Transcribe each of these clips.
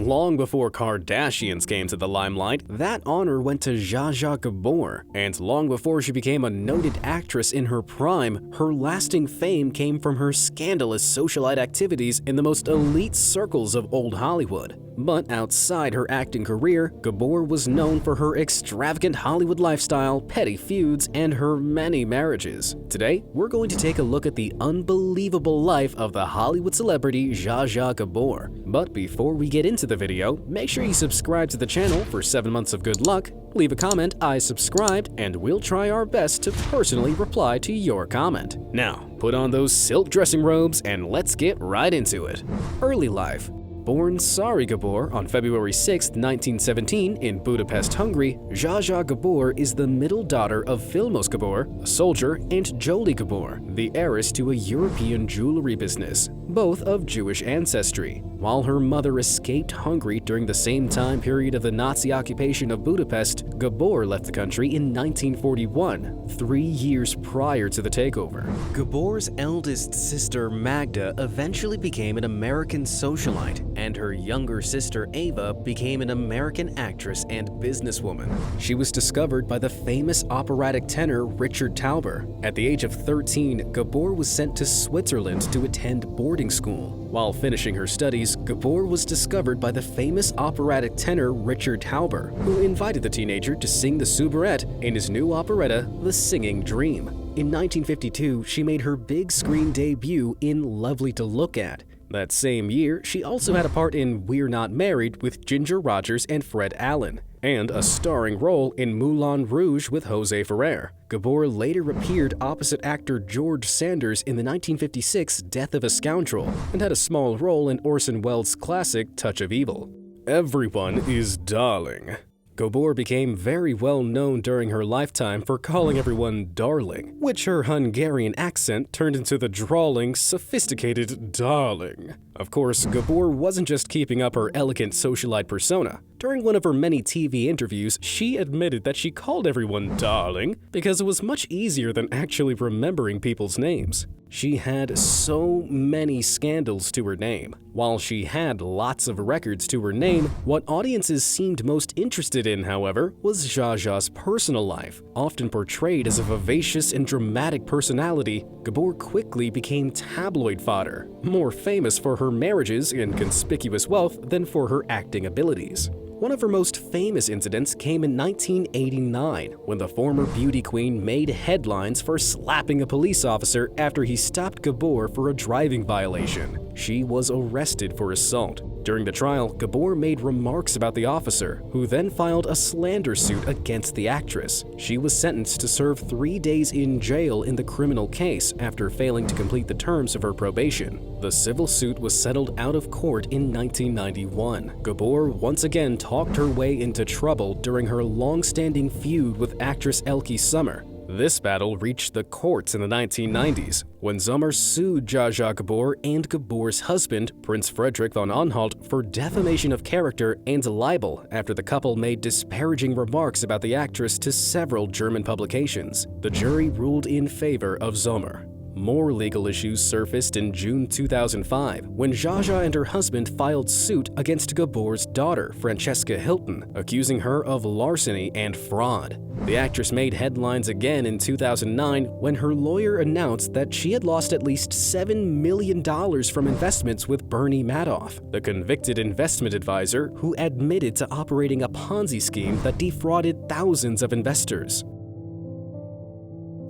Long before Kardashians came to the limelight, that honor went to Zsa Zsa Gabor, and long before she became a noted actress in her prime, her lasting fame came from her scandalous socialite activities in the most elite circles of old Hollywood. But outside her acting career, Gabor was known for her extravagant Hollywood lifestyle, petty feuds, and her many marriages. Today, we're going to take a look at the unbelievable life of the Hollywood celebrity Zsa Zsa Gabor. But before we get into the video, make sure you subscribe to the channel for 7 months of good luck, leave a comment, I subscribed, and we'll try our best to personally reply to your comment. Now, put on those silk dressing robes and let's get right into it. Early life. Born Zsa Gabor on February 6, 1917 in Budapest, Hungary, Zsa Zsa Gabor is the middle daughter of Vilmos Gabor, a soldier, and Jolie Gabor, the heiress to a European jewelry business, both of Jewish ancestry. While her mother escaped Hungary during the same time period of the Nazi occupation of Budapest, Gabor left the country in 1941, 3 years prior to the takeover. Gabor's eldest sister Magda eventually became an American socialite, and her younger sister Ava became an American actress and businesswoman. She was discovered by the famous operatic tenor Richard Tauber. At the age of 13, Gabor was sent to Switzerland to attend boarding school. While finishing her studies, Gabor was discovered by the famous operatic tenor Richard Tauber, who invited the teenager to sing the soubrette in his new operetta, The Singing Dream. In 1952, she made her big screen debut in Lovely to Look At. That same year, she also had a part in We're Not Married with Ginger Rogers and Fred Allen, and a starring role in Moulin Rouge with Jose Ferrer. Gabor later appeared opposite actor George Sanders in the 1956 Death of a Scoundrel, and had a small role in Orson Welles' classic Touch of Evil. Everyone is darling. Gabor became very well known during her lifetime for calling everyone darling, which her Hungarian accent turned into the drawling, sophisticated darling. Of course, Gabor wasn't just keeping up her elegant socialite persona. During one of her many TV interviews, she admitted that she called everyone darling because it was much easier than actually remembering people's names. She had so many scandals to her name. While she had lots of records to her name, what audiences seemed most interested in, however, was Zsa Zsa's personal life. Often portrayed as a vivacious and dramatic personality, Gabor quickly became tabloid fodder, more famous for her marriages and conspicuous wealth than for her acting abilities. One of her most famous incidents came in 1989, when the former beauty queen made headlines for slapping a police officer after he stopped Gabor for a driving violation. She was arrested for assault. During the trial, Gabor made remarks about the officer, who then filed a slander suit against the actress. She was sentenced to serve 3 days in jail in the criminal case after failing to complete the terms of her probation. The civil suit was settled out of court in 1991. Gabor once again talked her way into trouble during her long-standing feud with actress Elke Sommer. This battle reached the courts in the 1990s, when Sommer sued Zsa Zsa Gabor and Gabor's husband, Prince Frederick von Anhalt, for defamation of character and libel after the couple made disparaging remarks about the actress to several German publications. The jury ruled in favor of Sommer. More legal issues surfaced in June 2005 when Zsa Zsa and her husband filed suit against Gabor's daughter, Francesca Hilton, accusing her of larceny and fraud. The actress made headlines again in 2009 when her lawyer announced that she had lost at least $7 million from investments with Bernie Madoff, the convicted investment advisor who admitted to operating a Ponzi scheme that defrauded thousands of investors.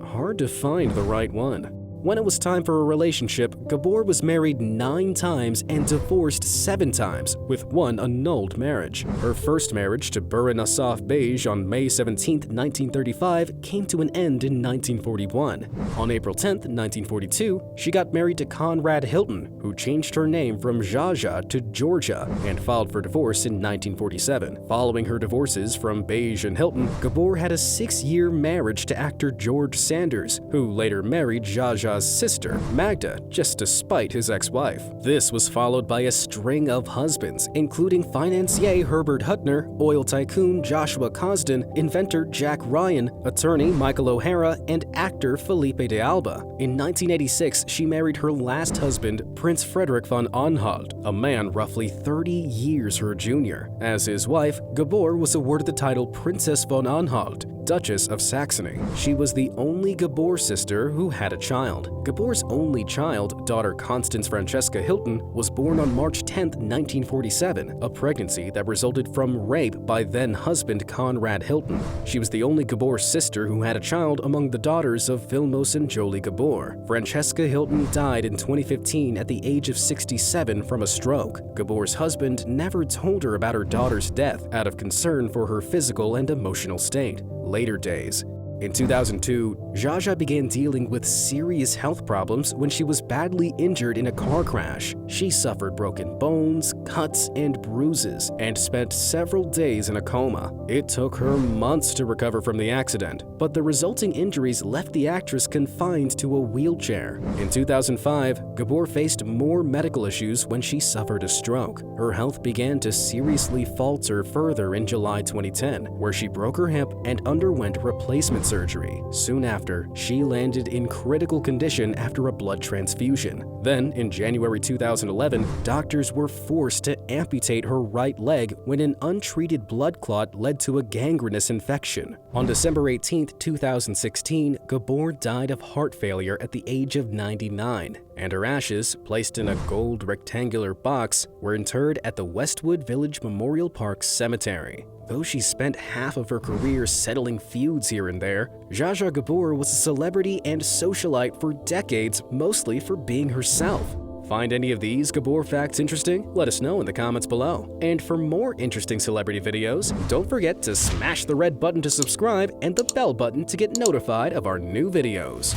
Hard to find the right one. When it was time for a relationship, Gabor was married 9 times and divorced 7 times, with 1 annulled marriage. Her first marriage to Buran Asaf Bey on May 17, 1935, came to an end in 1941. On April 10, 1942, she got married to Conrad Hilton, who changed her name from Zsa Zsa to Georgia and filed for divorce in 1947. Following her divorces from Bey and Hilton, Gabor had a 6-year marriage to actor George Sanders, who later married Zsa Zsa Zsa's sister, Magda, just to spite his ex-wife. This was followed by a string of husbands, including financier Herbert Huttner, oil tycoon Joshua Cosden, inventor Jack Ryan, attorney Michael O'Hara, and actor Felipe de Alba. In 1986, she married her last husband, Prince Frederick von Anhalt, a man roughly 30 years her junior. As his wife, Gabor was awarded the title Princess von Anhalt, Duchess of Saxony. She was the only Gabor sister who had a child. Gabor's only child, daughter Constance Francesca Hilton, was born on March 10, 1947, a pregnancy that resulted from rape by then-husband Conrad Hilton. She was the only Gabor sister who had a child among the daughters of Vilmos and Jolie Gabor. Francesca Hilton died in 2015 at the age of 67 from a stroke. Gabor's husband never told her about her daughter's death out of concern for her physical and emotional state. Later days. In 2002, Zsa Zsa began dealing with serious health problems when she was badly injured in a car crash. She suffered broken bones, cuts, and bruises, and spent several days in a coma. It took her months to recover from the accident, but the resulting injuries left the actress confined to a wheelchair. In 2005, Gabor faced more medical issues when she suffered a stroke. Her health began to seriously falter further in July 2010, where she broke her hip and underwent replacement surgery. Soon after, she landed in critical condition after a blood transfusion. Then, in January 2011, doctors were forced to amputate her right leg when an untreated blood clot led to a gangrenous infection. On December 18, 2016, Gabor died of heart failure at the age of 99, and her ashes, placed in a gold rectangular box, were interred at the Westwood Village Memorial Park Cemetery. Though she spent half of her career settling feuds here and there, Zsa Zsa Gabor was a celebrity and socialite for decades, mostly for being herself. Find any of these Gabor facts interesting? Let us know in the comments below. And for more interesting celebrity videos, don't forget to smash the red button to subscribe and the bell button to get notified of our new videos.